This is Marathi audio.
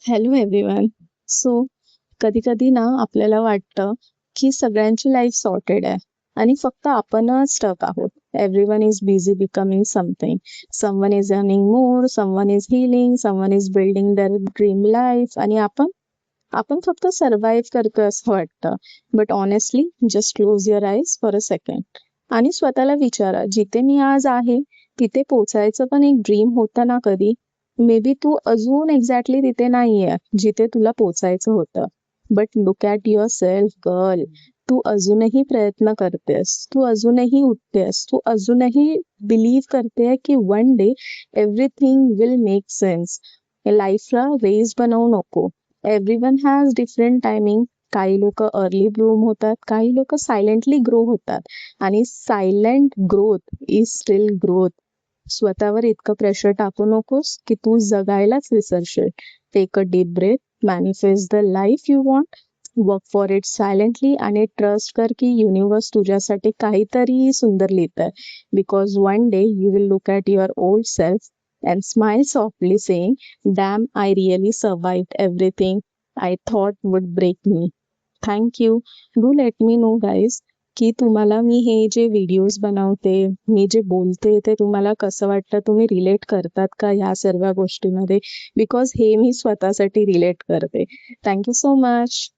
Hello everyone. सो कधी-कधी ना आपल्याला वाटतं, की सगळ्यांची लाईफ सॉर्टेड आहे आणि फक्त आपणच स्टक आहोत. Everyone is busy becoming something. Someone is earning more, someone is healing, someone is building their dream life आणि आपण आपण फक्त सर्व्हाइव्ह करतोय असं वाटतं. But honestly just close your eyes for a second आणि स्वतःला विचारा, जिथे मी आज आहे, तिथे पोहोचायचं पण एक ड्रीम होतं ना कधी? मे बी तू अजून एक्झॅक्टली तिथे नाहीये, जिथे तुला पोचायचं होतं. But look at yourself girl. तू अजूनही प्रयत्न करतेस, तू अजूनही उठतेस, तू अजूनही बिलीव्ह करते की one day everything will make sense. लाईफला रेस बनवू नको. Everyone has different timing. काही लोक अर्ली ब्लूम होतात, काही लोक सायलेंटली ग्रो होतात आणि silent growth is still growth. स्वतःवर इतकं प्रेशर टाकू नकोस की तू जगायलाच विसरशील. Take a deep breath, manifest the life you want, work for it silently आणि ट्रस्ट कर की युनिवर्स तुझ्यासाठी काहीतरी सुंदर लिहितंय. Because one day you will look at your old self and smile softly, saying, Damn, I really survived everything I thought would break me. Thank you. Do let me know, guys, की तुम्हाला मी हे जे व्हिडिओज बनवते, मी जे बोलते, ते तुम्हाला कसं वाटतं? तुम्ही रिलेट करतात का ह्या सर्व गोष्टींमध्ये? बिकॉज हे मी स्वतःसाठी रिलेट करते. Thank you so much.